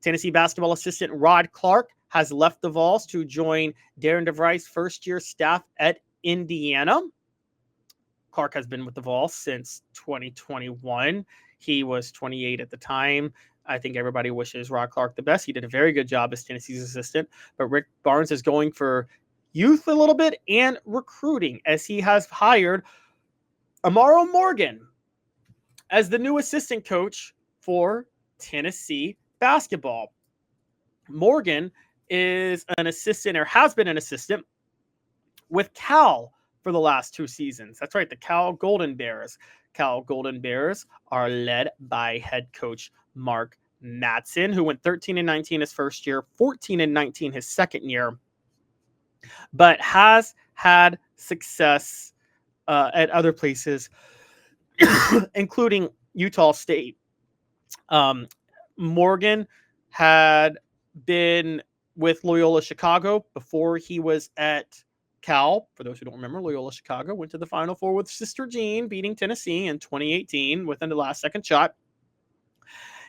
Tennessee basketball assistant Rod Clark has left the Vols to join Darren DeVry's first-year staff at Indiana. Clark has been with the Vols since 2021. He was 28 at the time. I think everybody wishes Rod Clark the best. He did a very good job as Tennessee's assistant, but Rick Barnes is going for youth a little bit and recruiting, as he has hired Amorrow Morgan as the new assistant coach for Tennessee basketball. Morgan is an assistant, or has been an assistant, with Cal for the last 2 seasons. That's right, the Cal Golden Bears. Cal Golden Bears are led by head coach Mark Matson, who went 13-19 his first year, 14-19 his second year, but has had success at other places, including Utah State. Morgan had been with Loyola Chicago before he was at Cal. For those who don't remember, Loyola Chicago went to the Final Four with Sister Jean, beating Tennessee in 2018 within the last second shot.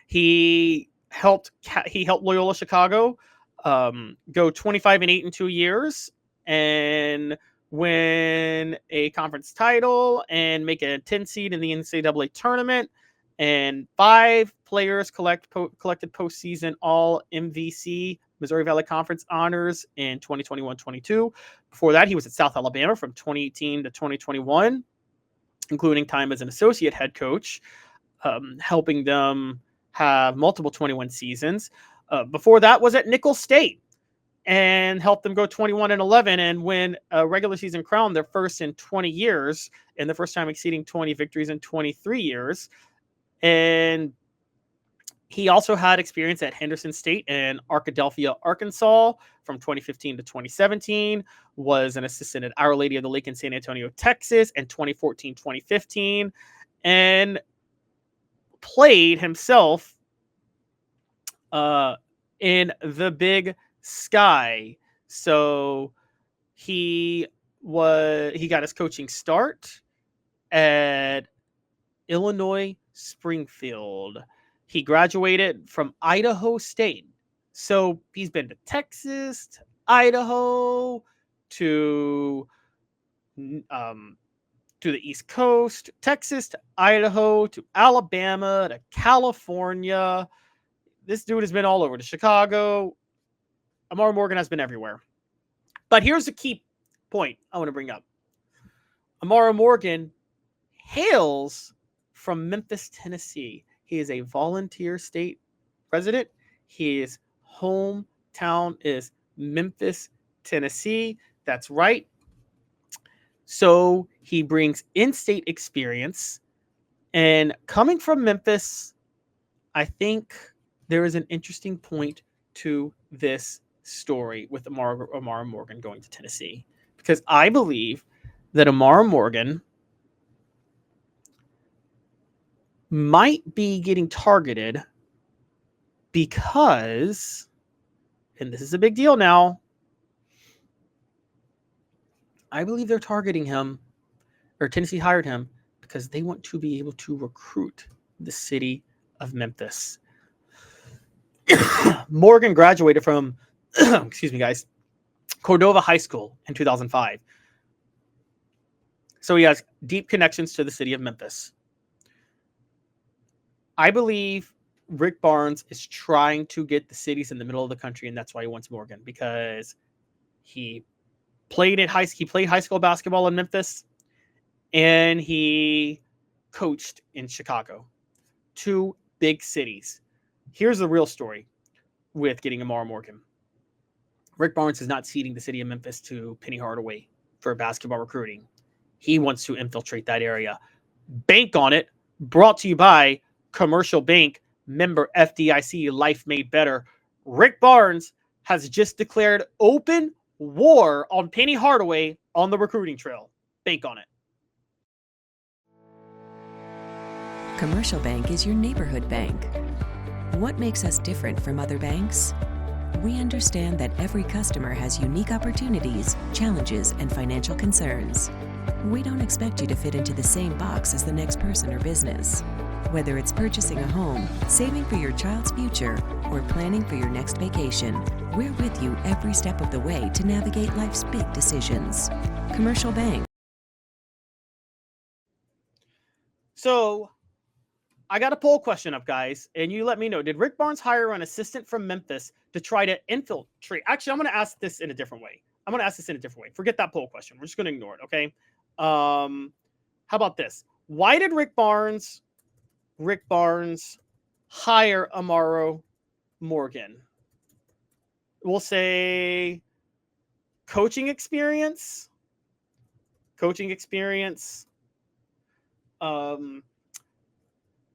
He helped Loyola Chicago go 25-8 in 2 years and win a conference title and make a 10 seed in the NCAA tournament. And 5 players collected postseason all MVC, Missouri Valley Conference honors in 2021-22. Before that, he was at South Alabama from 2018 to 2021, including time as an associate head coach, helping them have multiple 21 seasons. Before that was at Nicholls State and helped them go 21-11 and win a regular season crown, their first in 20 years, and the first time exceeding 20 victories in 23 years. And he also had experience at Henderson State and Arkadelphia, Arkansas from 2015 to 2017, was an assistant at Our Lady of the Lake in San Antonio, Texas in 2014-2015, and played himself in the Big Sky. So he got his coaching start at Illinois Springfield. He graduated from Idaho State. So he's been to Texas, to Idaho, to the East Coast, Texas to Idaho, to Alabama, to California. This dude has been all over, to Chicago. Amaro Morgan has been everywhere. But here's the key point I want to bring up. Amaro Morgan hails from Memphis, Tennessee. He is a volunteer state resident. His hometown is Memphis, Tennessee. That's right. So he brings in-state experience. And coming from Memphis, I think there is an interesting point to this story with Amaro Morgan going to Tennessee. Because I believe that Amaro Morgan might be getting targeted because, and this is a big deal now, I believe they're targeting him, or Tennessee hired him, because they want to be able to recruit the city of Memphis. Morgan graduated from, excuse me, guys, Cordova High School in 2005. So he has deep connections to the city of Memphis. I believe Rick Barnes is trying to get the cities in the middle of the country, and that's why he wants Morgan, because he played high school basketball in Memphis, and he coached in Chicago. 2 big cities. Here's the real story with getting Amaro Morgan. Rick Barnes is not ceding the city of Memphis to Penny Hardaway for basketball recruiting. He wants to infiltrate that area. Bank on it. Brought to you by Commercial Bank, member FDIC, life made better. Rick Barnes has just declared open war on Penny Hardaway on the recruiting trail. Bank on it. Commercial Bank is your neighborhood bank. What makes us different from other banks? We understand that every customer has unique opportunities, challenges, and financial concerns. We don't expect you to fit into the same box as the next person or business. Whether it's purchasing a home, saving for your child's future, or planning for your next vacation, we're with you every step of the way to navigate life's big decisions. Commercial Bank. So I got a poll question up, guys, and you let me know. Did Rick Barnes hire an assistant from Memphis to try to infiltrate? Actually, I'm going to ask this in a different way. Forget that poll question. We're just going to ignore it, okay? How about this? Why did Rick Barnes hire Amaro Morgan? We'll say coaching experience,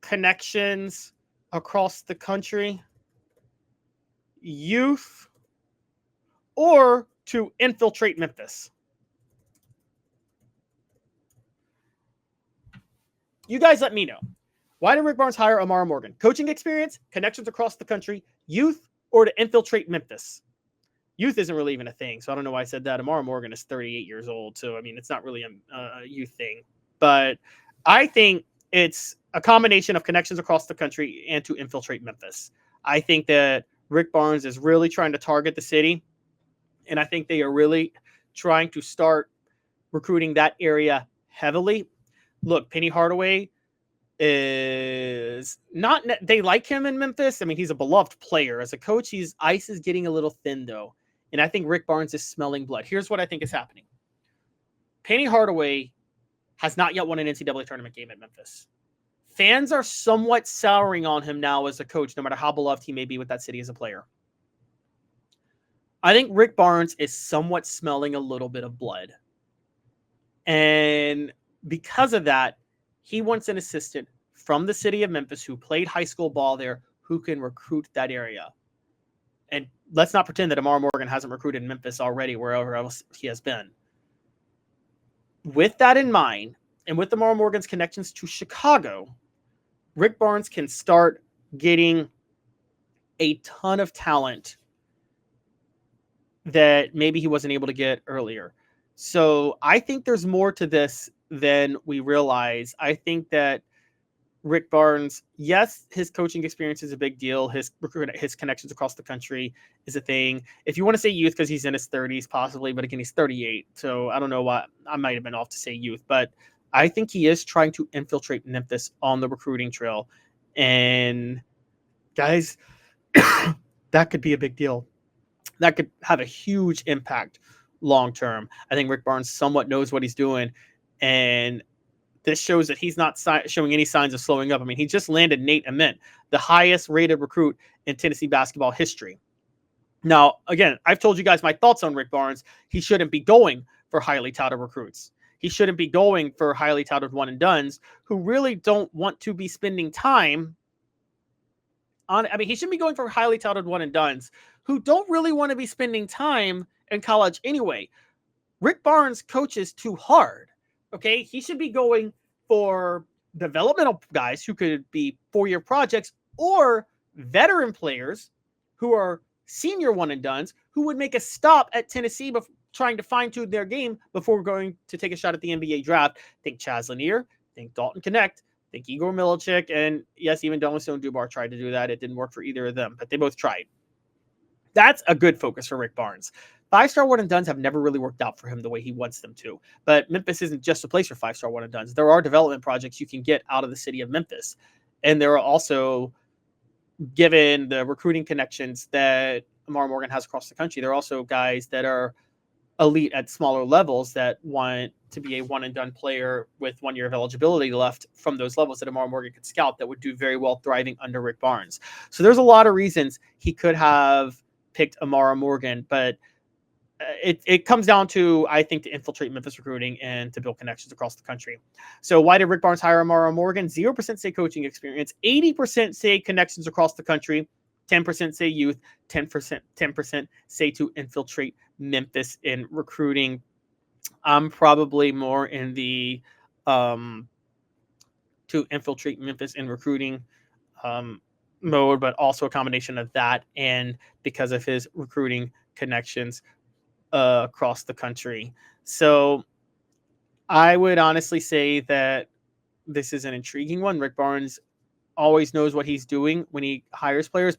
connections across the country, youth, or to infiltrate Memphis. You guys let me know. Why did Rick Barnes hire Amaro Morgan? Coaching experience, connections across the country, youth, or to infiltrate Memphis? Youth isn't really even a thing, so I don't know why I said that. Amaro Morgan is 38 years old, so I mean, it's not really a youth thing. But I think it's a combination of connections across the country and to infiltrate Memphis. I think that Rick Barnes is really trying to target the city, and I think they are really trying to start recruiting that area heavily. Look, Penny Hardaway is not, they like him in Memphis. I mean, he's a beloved player. As a coach, ice is getting a little thin, though. And I think Rick Barnes is smelling blood. Here's what I think is happening. Penny Hardaway has not yet won an NCAA tournament game at Memphis. Fans are somewhat souring on him now as a coach, no matter how beloved he may be with that city as a player. I think Rick Barnes is somewhat smelling a little bit of blood. And because of that, he wants an assistant from the city of Memphis who played high school ball there, who can recruit that area. And let's not pretend that Amaro Morgan hasn't recruited Memphis already, wherever else he has been. With that in mind, and with Amaro Morgan's connections to Chicago, Rick Barnes can start getting a ton of talent that maybe he wasn't able to get earlier. So I think there's more to this than we realize. I think that Rick Barnes, yes, his coaching experience is a big deal. His connections across the country is a thing. If you want to say youth, because he's in his 30s, possibly, but again, he's 38. So I don't know why I might have been off to say youth, but I think he is trying to infiltrate Memphis on the recruiting trail. And guys, that could be a big deal. That could have a huge impact long term. I think Rick Barnes somewhat knows what he's doing, and this shows that he's not showing any signs of slowing up. I mean, he just landed Nate Ament, the highest rated recruit in Tennessee basketball history. Now, again, I've told you guys my thoughts on Rick Barnes. He shouldn't be going for highly touted recruits. He shouldn't be going for highly touted one and dones who really don't want to be spending time on. I mean, he shouldn't be going for highly touted one and dones who don't really want to be spending time in college anyway. Rick Barnes coaches too hard. Okay, he should be going for developmental guys who could be 4-year projects or veteran players who are senior one and dones who would make a stop at Tennessee trying to fine tune their game before going to take a shot at the NBA draft. Think Chaz Lanier, think Dalton Connect, think Igor Milicic, and yes, even Donald Stone Dubar tried to do that. It didn't work for either of them, but they both tried. That's a good focus for Rick Barnes. 5-star one and dones have never really worked out for him the way he wants them to. But Memphis isn't just a place for 5-star one and dones. There are development projects you can get out of the city of Memphis. And there are also, given the recruiting connections that Amaro Morgan has across the country, there are also guys that are elite at smaller levels that want to be a one and done player with 1 year of eligibility left from those levels that Amaro Morgan could scout that would do very well thriving under Rick Barnes. So there's a lot of reasons he could have picked Amaro Morgan, but it comes down to, I think, to infiltrate Memphis recruiting and to build connections across the country. So why did Rick Barnes hire Amaro Morgan? 0% say coaching experience, 80% say connections across the country, 10% say youth, 10% say to infiltrate Memphis in recruiting. I'm probably more in the to infiltrate Memphis in recruiting mode, but also a combination of that and because of his recruiting connections across the country. So I would honestly say that this is an intriguing one. Rick Barnes always knows what he's doing when he hires players.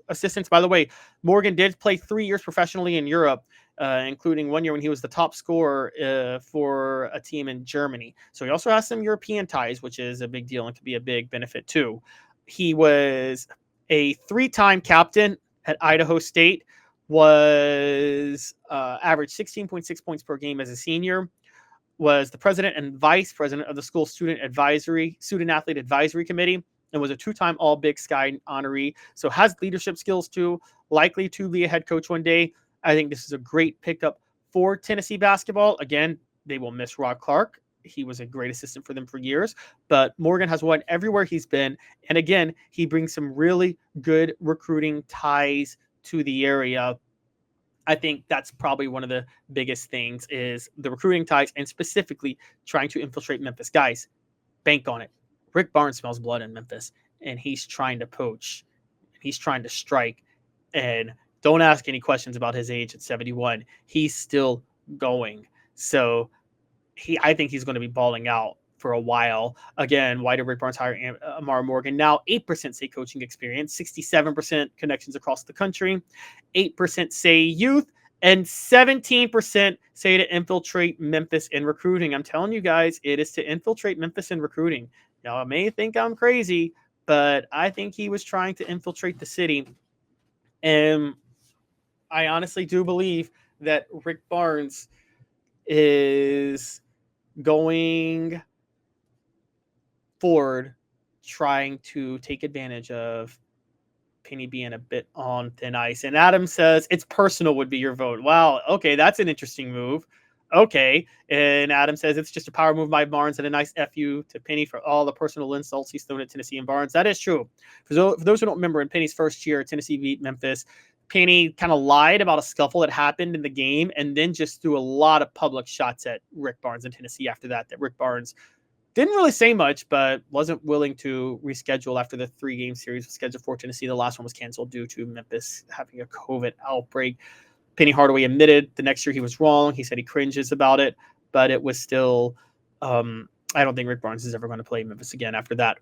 Assistants, by the way, Morgan did play 3 years professionally in Europe, including 1 year when he was the top scorer for a team in Germany. So he also has some European ties, which is a big deal and could be a big benefit too. He was a 3-time captain at Idaho State, was averaged 16.6 points per game as a senior, was the president and vice president of the school student athlete advisory committee, and was a 2-time All Big Sky honoree. So has leadership skills too, likely to be a head coach one day. I think this is a great pickup for Tennessee basketball. Again, they will miss Rod Clark. He was a great assistant for them for years, but Morgan has won everywhere he's been. And again, he brings some really good recruiting ties to the area. I think that's probably one of the biggest things is the recruiting ties and specifically trying to infiltrate Memphis. Guys, bank on it. Rick Barnes smells blood in Memphis, and he's trying to poach. He's trying to strike. And don't ask any questions about his age at 71. He's still going. So I think he's going to be balling out for a while. Again, why did Rick Barnes hire Amaro Morgan? Now 8% say coaching experience, 67% connections across the country, 8% say youth, and 17% say to infiltrate Memphis in recruiting. I'm telling you guys, it is to infiltrate Memphis in recruiting. Now, I may think I'm crazy, but I think he was trying to infiltrate the city. And I honestly do believe that Rick Barnes is going forward trying to take advantage of Penny being a bit on thin ice. And Adam says it's personal would be your vote. Wow. Okay. That's an interesting move. Okay. And Adam says it's just a power move by Barnes and a nice FU to Penny for all the personal insults he's thrown at Tennessee and Barnes. That is true. For those who don't remember, in Penny's first year, Tennessee beat Memphis. Penny kind of lied about a scuffle that happened in the game and then just threw a lot of public shots at Rick Barnes in Tennessee after that Rick Barnes didn't really say much, but wasn't willing to reschedule after the 3-game series was scheduled for Tennessee. The last one was canceled due to Memphis having a COVID outbreak. Penny Hardaway admitted the next year he was wrong. He said he cringes about it, but it was still, I don't think Rick Barnes is ever going to play Memphis again after that.